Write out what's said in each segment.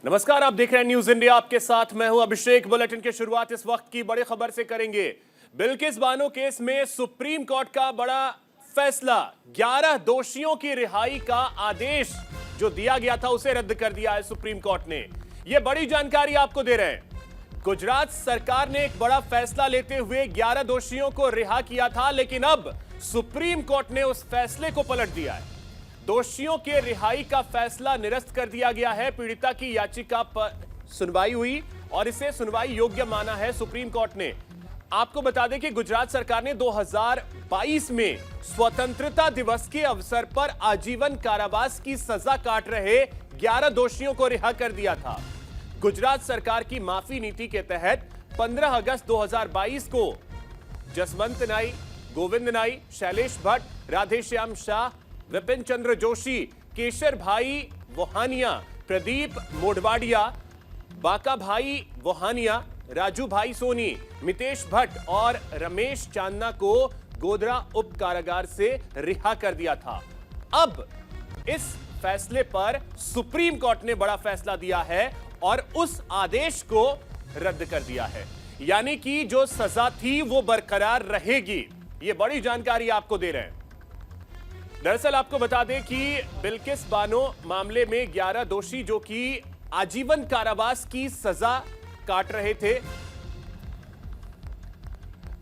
नमस्कार, आप देख रहे हैं न्यूज इंडिया। आपके साथ मैं हूं अभिषेक। बुलेटिन की शुरुआत इस वक्त की बड़ी खबर से करेंगे। बिल्किस बानो केस में सुप्रीम कोर्ट का बड़ा फैसला। 11 दोषियों की रिहाई का आदेश जो दिया गया था उसे रद्द कर दिया है सुप्रीम कोर्ट ने। यह बड़ी जानकारी आपको दे रहे हैं। गुजरात सरकार ने एक बड़ा फैसला लेते हुए 11 दोषियों को रिहा किया था, लेकिन अब सुप्रीम कोर्ट ने उस फैसले को पलट दिया है। दोषियों के रिहाई का फैसला निरस्त कर दिया गया है। पीड़िता की याचिका पर सुनवाई हुई और इसे सुनवाई योग्य माना है सुप्रीम कोर्ट ने। आपको बता दें कि गुजरात सरकार ने 2022 में स्वतंत्रता दिवस के अवसर पर आजीवन कारावास की सजा काट रहे 11 दोषियों को रिहा कर दिया था। गुजरात सरकार की माफी नीति के तहत 15 अगस्त 2022 को जसवंत नाई, गोविंद नाई, शैलेश भट्ट, राधेश्याम शाह, विपिन चंद्र जोशी, केशर भाई वोहानिया, प्रदीप मोडवाडिया, बाका भाई वोहानिया, राजू भाई सोनी, मितेश भट्ट और रमेश चांदना को गोधरा उप कारागार से रिहा कर दिया था। अब इस फैसले पर सुप्रीम कोर्ट ने बड़ा फैसला दिया है और उस आदेश को रद्द कर दिया है, यानी कि जो सजा थी वो बरकरार रहेगी। ये बड़ी जानकारी आपको दे रहे हैं। दरअसल आपको बता दें कि बिल्किस बानो मामले में 11 दोषी जो कि आजीवन कारावास की सजा काट रहे थे।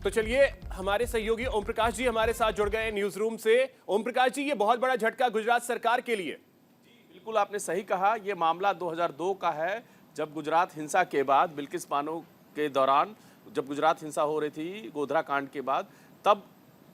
तो चलिए, हमारे सहयोगी ओम प्रकाश जी हमारे साथ जुड़ गए न्यूज रूम से। ओम प्रकाश जी, ये बहुत बड़ा झटका गुजरात सरकार के लिए। बिल्कुल आपने सही कहा। ये मामला 2002 का है, जब गुजरात हिंसा के बाद बिल्किस बानो के दौरान जब गुजरात हिंसा हो रही थी गोधरा कांड के बाद, तब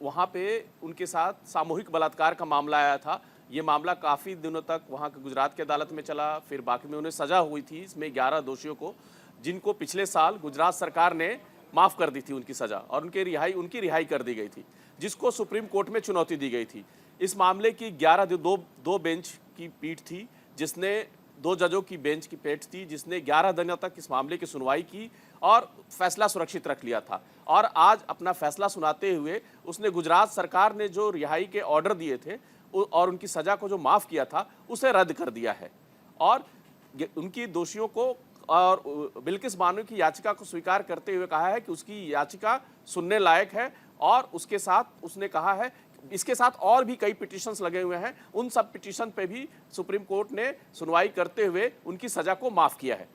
वहाँ पे उनके साथ सामूहिक बलात्कार का मामला आया था। ये मामला काफ़ी दिनों तक वहाँ के गुजरात की अदालत में चला। फिर बाकी में उन्हें सज़ा हुई थी इसमें 11 दोषियों को, जिनको पिछले साल गुजरात सरकार ने माफ़ कर दी थी उनकी सज़ा और उनकी रिहाई कर दी गई थी, जिसको सुप्रीम कोर्ट में चुनौती दी गई थी। इस मामले की 11 दो बेंच की पीठ थी, जिसने 2 जजों की बेंच की पीठ थी, जिसने 11 दिनों तक इस मामले की सुनवाई की और फैसला सुरक्षित रख लिया था। और आज अपना फैसला सुनाते हुए उसने गुजरात सरकार ने जो रिहाई के ऑर्डर दिए थे और उनकी सज़ा को जो माफ़ किया था उसे रद्द कर दिया है और उनकी दोषियों को और बिल्किस बानो की याचिका को स्वीकार करते हुए कहा है कि उसकी याचिका सुनने लायक है। और उसके साथ उसने कहा है, इसके साथ और भी कई पिटीशंस लगे हुए हैं, उन सब पिटीशन पे भी सुप्रीम कोर्ट ने सुनवाई करते हुए उनकी सज़ा को माफ़ किया है।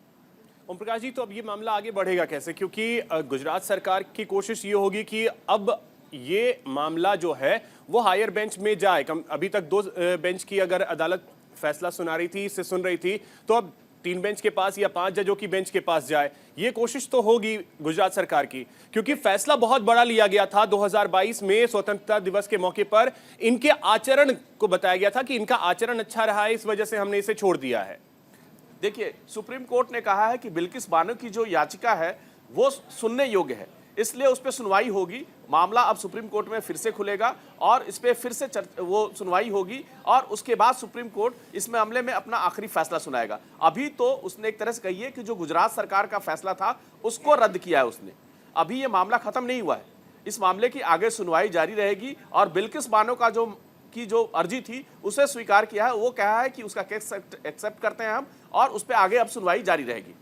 ओम प्रकाश जी, तो अब ये मामला आगे बढ़ेगा कैसे? क्योंकि गुजरात सरकार की कोशिश ये होगी कि अब ये मामला जो है वो हायर बेंच में जाए। अभी तक 2 बेंच की अगर अदालत फैसला सुना रही थी, इससे सुन रही थी, तो अब 3 बेंच के पास या 5 जजों की बेंच के पास जाए। ये कोशिश तो होगी गुजरात सरकार की, क्योंकि फैसला बहुत बड़ा लिया गया था 2022 में स्वतंत्रता दिवस के मौके पर। इनके आचरण को बताया गया था कि इनका आचरण अच्छा रहा है, इस वजह से हमने इसे छोड़ दिया है। देखिए, सुप्रीम कोर्ट ने कहा है कि बिल्किस बानो की जो याचिका है वो सुनने योग्य है, इसलिए उस पर सुनवाई होगी। मामला अब सुप्रीम कोर्ट में फिर से खुलेगा और इस पर फिर से वो सुनवाई होगी और उसके बाद सुप्रीम कोर्ट इस मामले में अपना आखिरी फैसला सुनाएगा। अभी तो उसने एक तरह से कही है कि जो गुजरात सरकार का फैसला था उसको रद्द किया है उसने। अभी ये मामला खत्म नहीं हुआ है, इस मामले की आगे सुनवाई जारी रहेगी और बिल्किस बानो का जो अर्जी थी उसे स्वीकार किया है। वो कहा है कि उसका केस एक्सेप्ट करते हैं हम और उस पर आगे अब सुनवाई जारी रहेगी।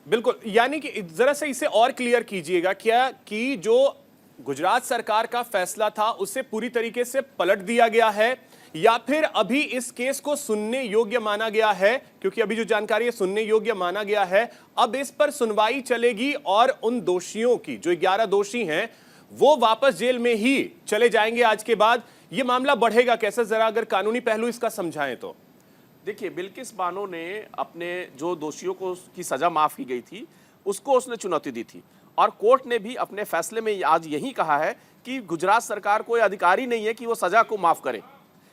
बिल्कुल, यानी कि जरा से इसे और क्लियर कीजिएगा क्या कि जो गुजरात सरकार का फैसला था उसे पूरी तरीके से पलट दिया गया है या फिर अभी इस केस को सुनने योग्य माना गया है? क्योंकि अभी जो जानकारी है सुनने योग्य माना गया है, अब इस पर सुनवाई चलेगी और उन दोषियों की, जो 11 दोषी हैं, वो वापस जेल में ही चले जाएंगे। आज के बाद ये मामला बढ़ेगा कैसे? जरा अगर कानूनी पहलू इसका समझाएं तो। देखिए, बिल्किस बानो ने अपने जो दोषियों को की सज़ा माफ़ की गई थी उसको उसने चुनौती दी थी और कोर्ट ने भी अपने फैसले में आज यही कहा है कि गुजरात सरकार कोई अधिकारी नहीं है कि वो सज़ा को माफ़ करे।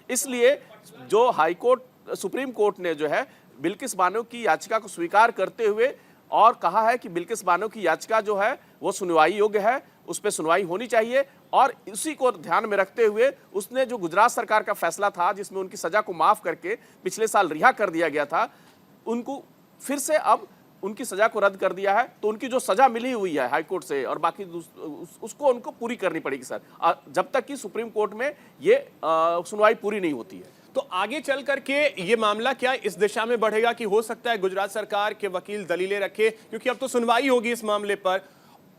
इसलिए जो हाई कोर्ट सुप्रीम कोर्ट ने जो है बिल्किस बानो की याचिका को स्वीकार करते हुए और कहा है कि बिल्किस बानो की याचिका जो है वो सुनवाई योग्य है, उस पर सुनवाई होनी चाहिए। और इसी को ध्यान में रखते हुए उसने जो गुजरात सरकार का फैसला था जिसमें उनकी सज़ा को माफ़ करके पिछले साल रिहा कर दिया गया था, उनको फिर से अब उनकी सज़ा को रद्द कर दिया है। तो उनकी जो सज़ा मिली हुई है हाईकोर्ट से और बाकी उसको उनको पूरी करनी पड़ेगी सर, जब तक कि सुप्रीम कोर्ट में ये सुनवाई पूरी नहीं होती है। तो आगे चल करके ये मामला क्या इस दिशा में बढ़ेगा कि हो सकता है गुजरात सरकार के वकील दलीलें रखे, क्योंकि अब तो सुनवाई होगी इस मामले पर,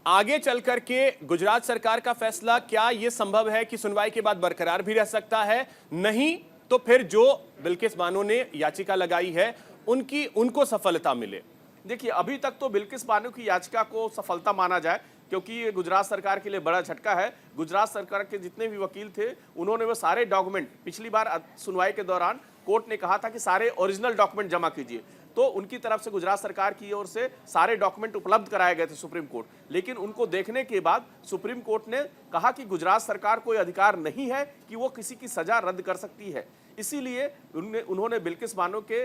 आगे चल करके गुजरात सरकार का फैसला क्या ये संभव है कि सुनवाई के बाद बरकरार भी रह सकता है? नहीं तो फिर जो बिल्किस बानो ने याचिका लगाई है उनको सफलता मिले। देखिए, अभी तक तो बिल्किस बानो की याचिका को सफलता माना जाए, क्योंकि ये गुजरात सरकार के लिए बड़ा झटका है। गुजरात सरकार के जितने भी वकील थे उन्होंने वो सारे डॉक्यूमेंट, पिछली बार सुनवाई के दौरान कोर्ट ने कहा था कि सारे ओरिजिनल डॉक्यूमेंट जमा कीजिए, तो उनकी तरफ से गुजरात सरकार की ओर से सारे डॉक्यूमेंट उपलब्ध कराए गए थे सुप्रीम कोर्ट। लेकिन उनको देखने के बाद सुप्रीम कोर्ट ने कहा कि गुजरात सरकार कोई अधिकार नहीं है कि वो किसी की सजा रद्द कर सकती है। इसीलिए उन्होंने बिल्किस बानो के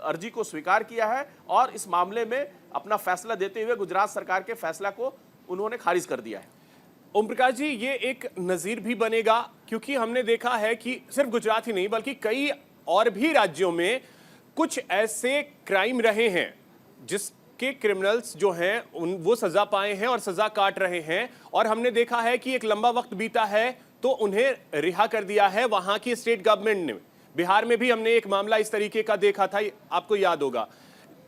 अर्जी को स्वीकार किया है और इस मामले में अपना फैसला देते हुए गुजरात सरकार के फैसला को उन्होंने खारिज कर दिया है। ओम प्रकाश जी, ये एक नजीर भी बनेगा, क्योंकि हमने देखा है कि सिर्फ गुजरात ही नहीं बल्कि कई और भी राज्यों में कुछ ऐसे क्राइम रहे हैं जिसके क्रिमिनल्स जो हैं वो सजा पाए हैं और सजा काट रहे हैं, और हमने देखा है कि एक लंबा वक्त बीता है तो उन्हें रिहा कर दिया है वहां की स्टेट गवर्नमेंट ने। बिहार में भी हमने एक मामला इस तरीके का देखा था, आपको याद होगा,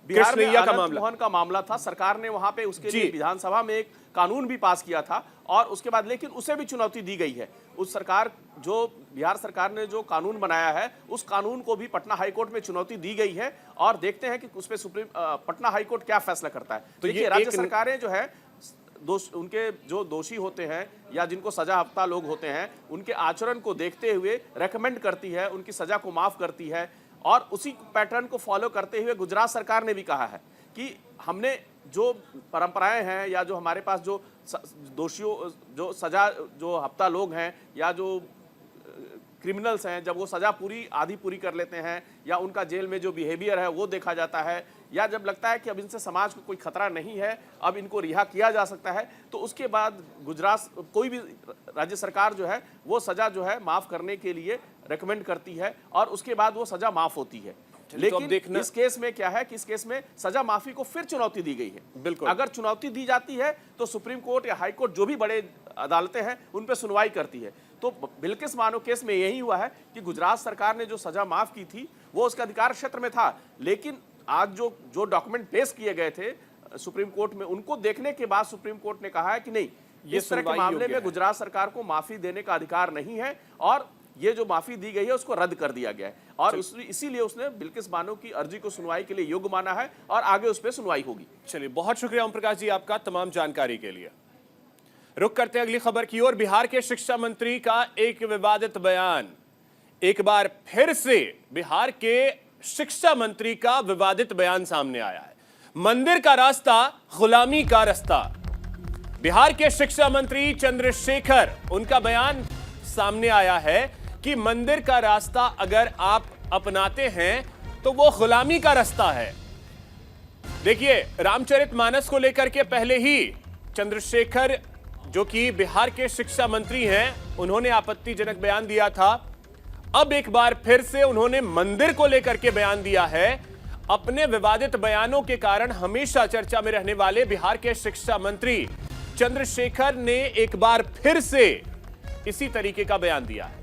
बिहार में अनंत मोहन का मामला था। सरकार ने वहां पे उसके लिए विधानसभा में एक कानून भी पास किया था और उसके बाद लेकिन उसे भी चुनौती दी गई है। उस सरकार जो बिहार सरकार ने जो कानून बनाया है उस कानून को भी पटना हाईकोर्ट में चुनौती दी गई है और देखते हैं कि उस पे पटना हाईकोर्ट क्या फैसला करता है। तो ये राज्य सरकारें जो है उनके जो दोषी होते हैं या जिनको सजा हफ्ता लोग होते हैं उनके आचरण को देखते हुए रेकमेंड करती है, उनकी सजा को माफ करती है। और उसी पैटर्न को फॉलो करते हुए गुजरात सरकार ने भी कहा है कि हमने जो परंपराएं हैं या जो हमारे पास जो दोषियों जो सजा जो हफ्ता लोग हैं या जो क्रिमिनल्स हैं, जब वो सजा आधी पूरी कर लेते हैं या उनका जेल में जो बिहेवियर है वो देखा जाता है, या जब लगता है कि अब इनसे समाज को कोई खतरा नहीं है, अब इनको रिहा किया जा सकता है, तो उसके बाद गुजरात कोई भी राज्य सरकार जो है वो सजा जो है माफ करने के लिए रेकमेंड करती है और उसके बाद वो सजा माफ होती है। लेकिन इस केस में क्या है कि इस केस में सजा माफी को फिर चुनौती दी गई है। बिल्कुल, अगर चुनौती दी जाती है तो सुप्रीम कोर्ट या हाई कोर्ट जो भी बड़े अदालतें हैं उन पर सुनवाई करती है। तो बिल्किस बानो केस में यही हुआ है कि गुजरात सरकार ने जो सजा माफ की थी वो उसके अधिकार क्षेत्र में था, लेकिन आज जो डॉक्यूमेंट पेश किए गए थे सुप्रीम कोर्ट में उनको देखने के बाद सुप्रीम कोर्ट ने कहा है कि नहीं, इस तरह के मामले में गुजरात सरकार को माफी देने का अधिकार नहीं है और ये जो माफी दी गई है उसको रद्द कर दिया गया है और इसीलिए उसने बिल्किस बानो की अर्जी को सुनवाई के लिए योग्य माना है और आगे उस पर सुनवाई होगी। चलिए, बहुत शुक्रिया ओम प्रकाश जी आपका तमाम जानकारी के लिए। रुक करते हैं अगली खबर की ओर। बिहार के शिक्षा मंत्री का एक विवादित बयान। एक बार फिर से बिहार के शिक्षा मंत्री का विवादित बयान सामने आया है। मंदिर का रास्ता गुलामी का रास्ता। बिहार के शिक्षा मंत्री चंद्रशेखर, उनका बयान सामने आया है कि मंदिर का रास्ता अगर आप अपनाते हैं तो वो गुलामी का रास्ता है। देखिए, रामचरितमानस को लेकर के पहले ही चंद्रशेखर जो कि बिहार के शिक्षा मंत्री हैं, उन्होंने आपत्तिजनक बयान दिया था। अब एक बार फिर से उन्होंने मंदिर को लेकर के बयान दिया है। अपने विवादित बयानों के कारण हमेशा चर्चा में रहने वाले बिहार के शिक्षा मंत्री चंद्रशेखर ने एक बार फिर से इसी तरीके का बयान दिया है।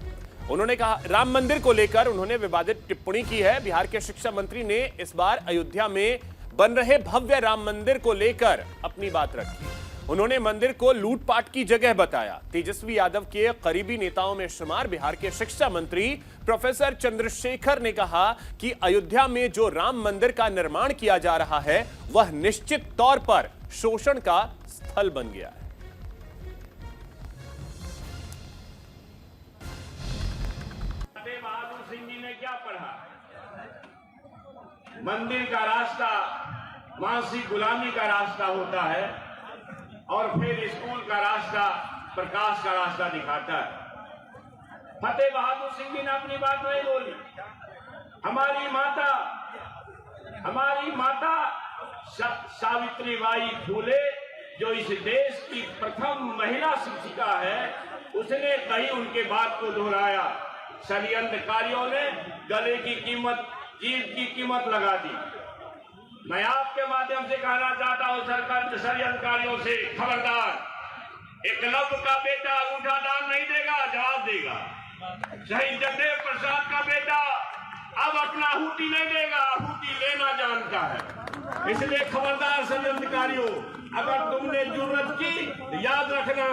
उन्होंने कहा, राम मंदिर को लेकर उन्होंने विवादित टिप्पणी की है। बिहार के शिक्षा मंत्री ने इस बार अयोध्या में बन रहे भव्य राम मंदिर को लेकर अपनी बात रखी। उन्होंने मंदिर को लूटपाट की जगह बताया। तेजस्वी यादव के करीबी नेताओं में शुमार बिहार के शिक्षा मंत्री प्रोफेसर चंद्रशेखर ने कहा कि अयोध्या में जो राम मंदिर का निर्माण किया जा रहा है वह निश्चित तौर पर शोषण का स्थल बन गया है। बहादुर सिंह जी ने क्या पढ़ा? मंदिर का रास्ता मानसिक गुलामी का रास्ता होता है और फिर स्कूल का रास्ता प्रकाश का रास्ता दिखाता है। फतेह बहादुर सिंह जी ने अपनी बात नहीं बोली। हमारी माता सावित्रीबाई फूले जो इस देश की प्रथम महिला शिक्षिका है, उसने कहीं उनके बात को दोहराया। षड्यंत्रकारियों ने गले की कीमत, जीभ की कीमत लगा दी। मैं आपके माध्यम से कहना चाहता हूं सरकार षड्यंत्रकारियों से, खबरदार, एकलव्य का बेटा अंगूठा दान नहीं देगा, जवाब देगा। शहीद जगदेव प्रसाद का बेटा अब अपना आहुति नहीं देगा, आहुति लेना जानता है। इसलिए खबरदार षड्यंत्रकारियों, अगर तुमने जुर्रत की तो याद रखना,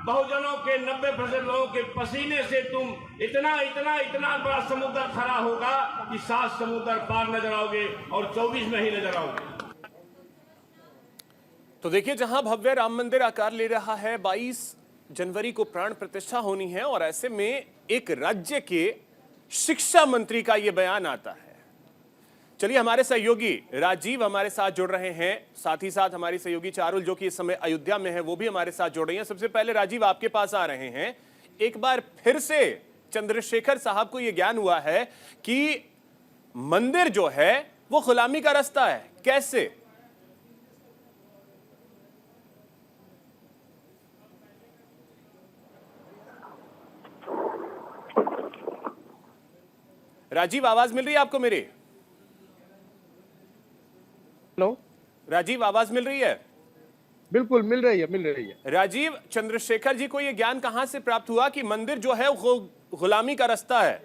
बहुजनों के 90% लोगों के पसीने से तुम इतना बड़ा समुद्र खड़ा होगा कि 7 समुद्र पार नजर आओगे और 24 में ही नजर आओगे। तो देखिए, जहां भव्य राम मंदिर आकार ले रहा है, 22 जनवरी को प्राण प्रतिष्ठा होनी है और ऐसे में एक राज्य के शिक्षा मंत्री का यह बयान आता है। चलिए, हमारे सहयोगी राजीव हमारे साथ जुड़ रहे हैं, साथ ही साथ हमारी सहयोगी चारुल जो कि इस समय अयोध्या में है वो भी हमारे साथ जुड़ रही हैं। सबसे पहले राजीव, आपके पास आ रहे हैं। एक बार फिर से चंद्रशेखर साहब को यह ज्ञान हुआ है कि मंदिर जो है वो गुलामी का रास्ता है, कैसे? राजीव, आवाज मिल रही है आपको मेरी? हेलो राजीव, आवाज मिल रही है? बिल्कुल मिल रही है। राजीव, चंद्रशेखर जी को यह ज्ञान कहां से प्राप्त हुआ कि मंदिर जो है वो गुलामी का रास्ता है?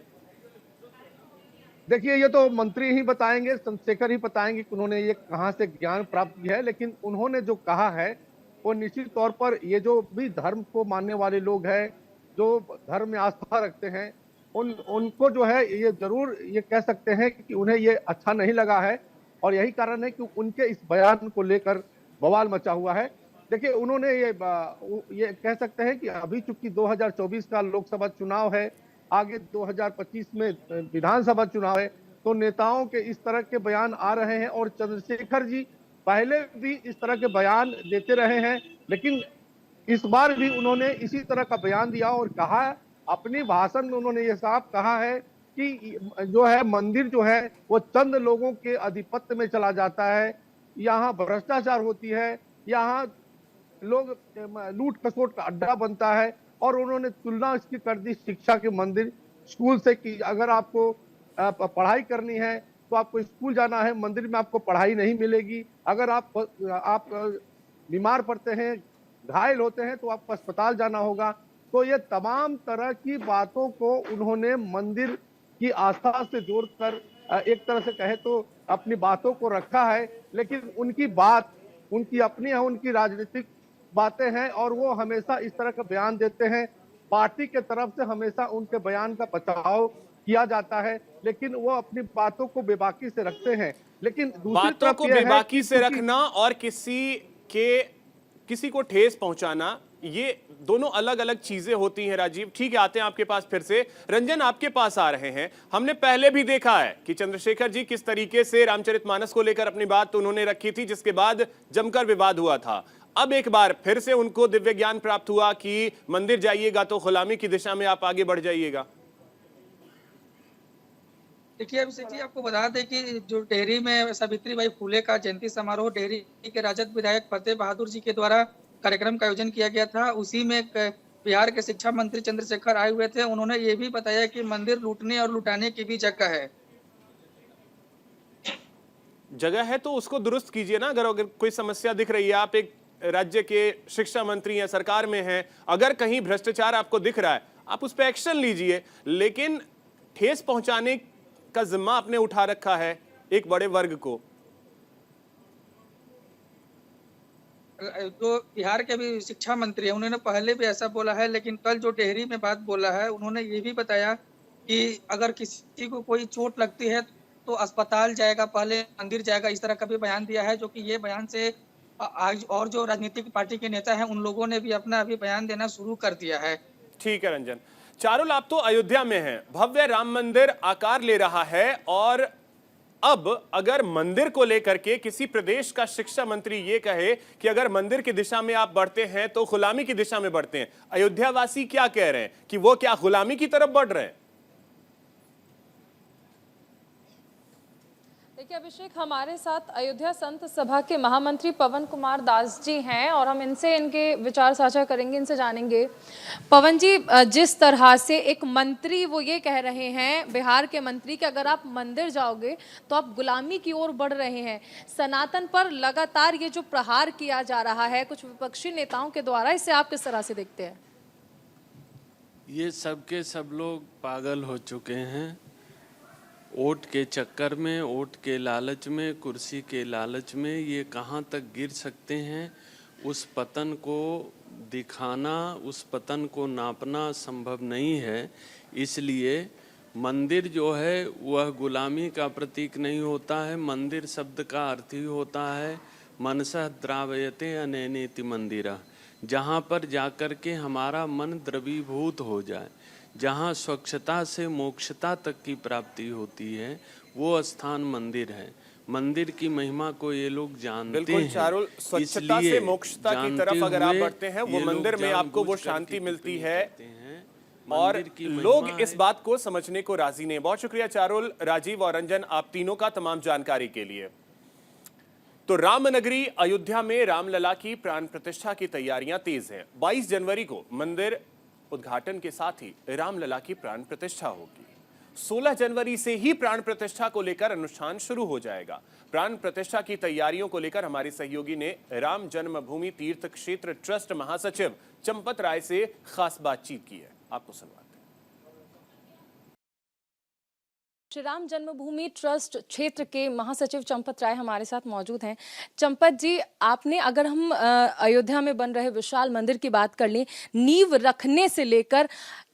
देखिए, ये तो मंत्री ही बताएंगे, चंद्रशेखर ही बताएंगे कि उन्होंने ये कहां से ज्ञान प्राप्त किया है। लेकिन उन्होंने जो कहा है वो निश्चित तौर पर ये जो भी धर्म को मानने वाले लोग हैं, जो धर्म में आस्था रखते हैं, उनको जो है ये जरूर ये कह सकते हैं कि उन्हें ये अच्छा नहीं लगा है और यही कारण है कि उनके इस बयान को लेकर बवाल मचा हुआ है। देखिए, उन्होंने ये कह सकते हैं कि अभी चूंकि 2024 का लोकसभा चुनाव है, आगे 2025 में विधानसभा चुनाव है, तो नेताओं के इस तरह के बयान आ रहे हैं और चंद्रशेखर जी पहले भी इस तरह के बयान देते रहे हैं, लेकिन इस बार भी उन्होंने इसी तरह का बयान दिया और कहा, अपनी भाषण में उन्होंने ये साफ कहा है कि जो है मंदिर जो है वो चंद लोगों के आधिपत्य में चला जाता है, यहाँ भ्रष्टाचार होती है, यहाँ लोग लूट खसोट का अड्डा बनता है। और उन्होंने तुलना इसकी कर दी शिक्षा के मंदिर स्कूल से कि अगर आपको पढ़ाई करनी है तो आपको स्कूल जाना है, मंदिर में आपको पढ़ाई नहीं मिलेगी। अगर आप बीमार पड़ते हैं, घायल होते हैं तो आपको अस्पताल जाना होगा। तो ये तमाम तरह की बातों को उन्होंने मंदिर की आस्था से जोड़कर एक तरह से कहे तो अपनी बातों को रखा है। लेकिन उनकी बात उनकी अपनी है, उनकी राजनीतिक बातें हैं और वो हमेशा इस तरह का बयान देते हैं। पार्टी के तरफ से हमेशा उनके बयान का बचाव किया जाता है, लेकिन वो अपनी बातों को बेबाकी से रखते हैं। लेकिन दूसरी बातों तरफ को ये है बेबाकी से रखना और किसी को ठेस पहुंचाना, ये दोनों अलग अलग चीजें होती हैं। राजीव, ठीक है, आते हैं आपके पास फिर से। रंजन, आपके पास आ रहे हैं। हमने पहले भी देखा है कि चंद्रशेखर जी किस तरीके से रामचरितमानस को लेकर अपनी बात तो उन्होंने रखी थी, जिसके बाद जमकर विवाद हुआ था। अब एक बार फिर से उनको दिव्य ज्ञान प्राप्त हुआ कि मंदिर जाइएगा तो गुलामी की दिशा में आप आगे बढ़ जाइएगा। देखिए अभिषेक जी, आपको बता दें कि जो डेहरी में सावित्रीबाई फुले का जयंती समारोह डेहरी के राजद विधायक फतेह बहादुर जी के द्वारा कार्यक्रम का आयोजन किया गया था, उसी में बिहार के शिक्षा मंत्री चंद्रशेखर आए हुए थे। उन्होंने ये भी बताया कि मंदिर लूटने और लुटाने की भी जगह है तो उसको दुरुस्त कीजिए ना। अगर कोई समस्या दिख रही है, आप एक राज्य के शिक्षा मंत्री हैं, सरकार में हैं, अगर कहीं भ्रष्टाचार आपको दिख रहा है, आप उस पर एक्शन लीजिए। लेकिन ठेस पहुंचाने का जिम्मा आपने उठा रखा है एक बड़े वर्ग को। जो बिहार के भी शिक्षा मंत्री है, उन्होंने पहले भी ऐसा बोला है, लेकिन कल जो डेहरी में बात बोला है, उन्होंने ये भी बताया कि अगर किसी को कोई चोट लगती है तो अस्पताल जाएगा, पहले मंदिर जाएगा। इस तरह का भी बयान दिया है, जो कि ये बयान से आज और जो राजनीतिक पार्टी के नेता हैं उन लोगों ने भी अपना अभी बयान देना शुरू कर दिया है। ठीक है रंजन। चारुल, आप तो अयोध्या में हैं, भव्य राम मंदिर आकार ले रहा है और अब अगर मंदिर को लेकर के किसी प्रदेश का शिक्षा मंत्री ये कहे कि अगर मंदिर की दिशा में आप बढ़ते हैं तो गुलामी की दिशा में बढ़ते हैं, अयोध्या वासी क्या कह रहे हैं कि वो क्या गुलामी की तरफ बढ़ रहे हैं? देखिए अभिषेक, हमारे साथ अयोध्या संत सभा के महामंत्री पवन कुमार दास जी हैं और हम इनसे इनके विचार साझा करेंगे, इनसे जानेंगे। पवन जी, जिस तरह से एक मंत्री वो ये कह रहे हैं, बिहार के मंत्री, कि अगर आप मंदिर जाओगे तो आप गुलामी की ओर बढ़ रहे हैं, सनातन पर लगातार ये जो प्रहार किया जा रहा है कुछ विपक्षी नेताओं के द्वारा, इसे आप किस तरह से देखते हैं? ये सब के सब लोग पागल हो चुके हैं। वोट के चक्कर में, वोट के लालच में, कुर्सी के लालच में ये कहाँ तक गिर सकते हैं, उस पतन को दिखाना, उस पतन को नापना संभव नहीं है। इसलिए मंदिर जो है वह गुलामी का प्रतीक नहीं होता है। मंदिर शब्द का अर्थ ही होता है मनसः द्रावयते अनेनेति मंदिरा, जहाँ पर जाकर के हमारा मन द्रवीभूत हो जाए, जहाँ स्वच्छता से मोक्षता तक की प्राप्ति होती है, वो स्थान मंदिर है। मंदिर की महिमा को ये लोग जानते बिल्कुल हैं। चारुल, स्वच्छता से मोक्षता की तरफ अगर आप बढ़ते हैं, वो मंदिर में आपको वो शांति मिलती है और लोग इस बात को समझने को राजी नहीं। बहुत शुक्रिया चारुल, राजीव और रंजन, आप तीनों का तमाम जानकारी के लिए। तो रामनगरी अयोध्या में रामलला की प्राण प्रतिष्ठा की तैयारियां तेज हैं। 22 जनवरी को मंदिर उद्घाटन के साथ ही रामलला की प्राण प्रतिष्ठा होगी। 16 जनवरी से ही प्राण प्रतिष्ठा को लेकर अनुष्ठान शुरू हो जाएगा। प्राण प्रतिष्ठा की तैयारियों को लेकर हमारे सहयोगी ने राम जन्मभूमि तीर्थ क्षेत्र ट्रस्ट महासचिव चंपत राय से खास बातचीत की है, आपको सुनवाते हैं। श्री राम जन्मभूमि ट्रस्ट क्षेत्र के महासचिव चंपत राय हमारे साथ मौजूद हैं। चंपत जी, आपने, अगर हम अयोध्या में बन रहे विशाल मंदिर की बात कर लें, नींव रखने से लेकर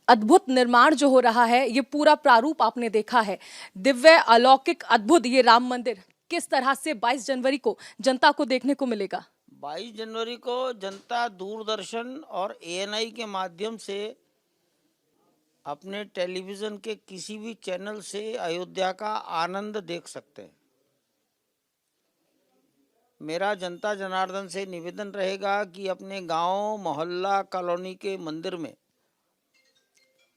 अद्भुत निर्माण जो हो रहा है, ये पूरा प्रारूप आपने देखा है। दिव्य, अलौकिक, अद्भुत ये राम मंदिर किस तरह से 22 जनवरी को जनता को देखने को मिलेगा? 22 जनवरी को जनता दूरदर्शन और ANI के माध्यम से अपने टेलीविज़न के किसी भी चैनल से अयोध्या का आनंद देख सकते हैं। मेरा जनता जनार्दन से निवेदन रहेगा कि अपने गांव, मोहल्ला, कॉलोनी के मंदिर में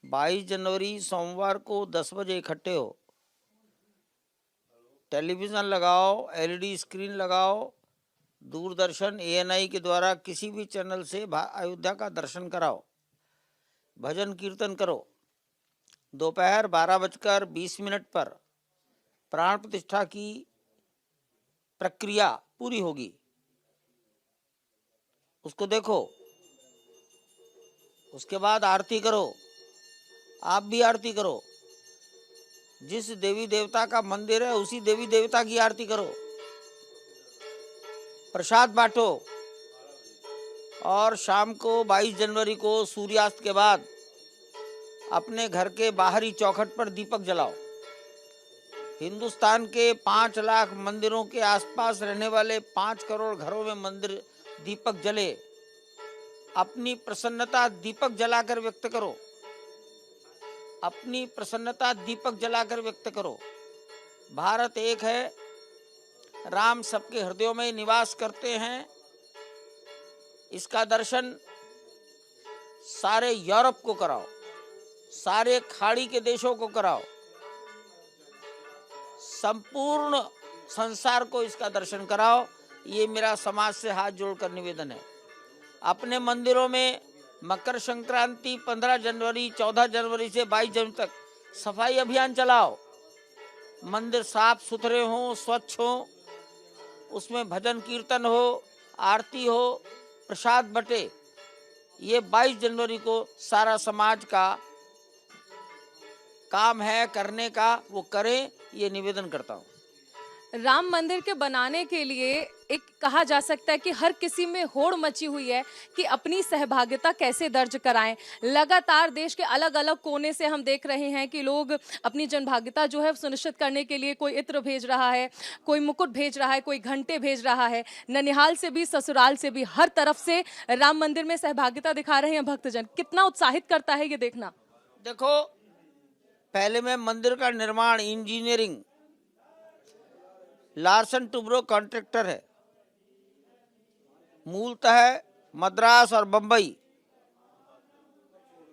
22 जनवरी सोमवार को 10 बजे इकट्ठे हो। टेलीविज़न लगाओ, LED स्क्रीन लगाओ, दूरदर्शन ANI के द्वारा किसी भी चैनल से अयोध्या का दर्शन कराओ, भजन कीर्तन करो। दोपहर 12:20 पर प्राण प्रतिष्ठा की प्रक्रिया पूरी होगी, उसको देखो। उसके बाद आरती करो, आप भी आरती करो। जिस देवी देवता का मंदिर है उसी देवी देवता की आरती करो, प्रसाद बांटो और शाम को 22 जनवरी को सूर्यास्त के बाद अपने घर के बाहरी चौखट पर दीपक जलाओ। हिंदुस्तान के 5 लाख मंदिरों के आसपास रहने वाले 5 करोड़ घरों में मंदिर दीपक जले। अपनी प्रसन्नता दीपक जलाकर व्यक्त करो, अपनी प्रसन्नता दीपक जलाकर व्यक्त करो। भारत एक है, राम सबके हृदयों में निवास करते हैं। इसका दर्शन सारे यूरोप को कराओ, सारे खाड़ी के देशों को कराओ, संपूर्ण संसार को इसका दर्शन कराओ। ये मेरा समाज से हाथ जोड़कर निवेदन है। अपने मंदिरों में मकर संक्रांति 15 जनवरी, 14 जनवरी से 22 जनवरी तक सफाई अभियान चलाओ। मंदिर साफ सुथरे हों, स्वच्छ हों, उसमें भजन कीर्तन हो, आरती हो, प्रसाद बटे। ये 22 जनवरी को सारा समाज का काम है करने का, वो करें, ये निवेदन करता हूँ। राम मंदिर के बनाने के लिए एक कहा जा सकता है कि हर किसी में होड़ मची हुई है कि अपनी सहभागिता कैसे दर्ज कराएं। लगातार देश के अलग अलग कोने से हम देख रहे हैं कि लोग अपनी जनभागिता जो है सुनिश्चित करने के लिए कोई इत्र भेज रहा है, कोई मुकुट भेज रहा है, कोई घंटे भेज रहा है। ननिहाल से भी, ससुराल से भी, हर तरफ से राम मंदिर में सहभागिता दिखा रहे हैं भक्तजन। कितना उत्साहित करता है ये देखना। देखो, पहले में मंदिर का निर्माण, इंजीनियरिंग, लार्सन टुब्रो कॉन्ट्रैक्टर है, मूलतः मद्रास और बंबई।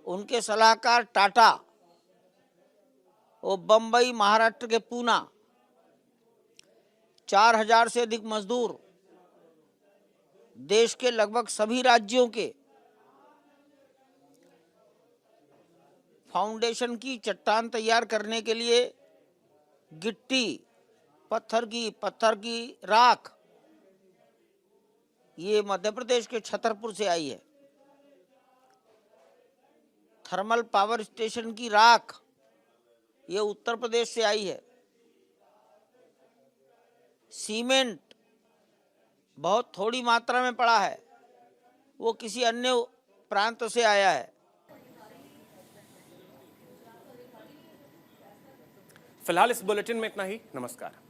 उनके सलाहकार टाटा, वो बंबई, महाराष्ट्र के पूना। 4000 से अधिक मजदूर, देश के लगभग सभी राज्यों के। फाउंडेशन की चट्टान तैयार करने के लिए गिट्टी, पत्थर की राख, ये मध्य प्रदेश के छतरपुर से आई है। थर्मल पावर स्टेशन की राख ये उत्तर प्रदेश से आई है। सीमेंट बहुत थोड़ी मात्रा में पड़ा है, वो किसी अन्य प्रांत से आया है। फिलहाल इस बुलेटिन में इतना ही। नमस्कार।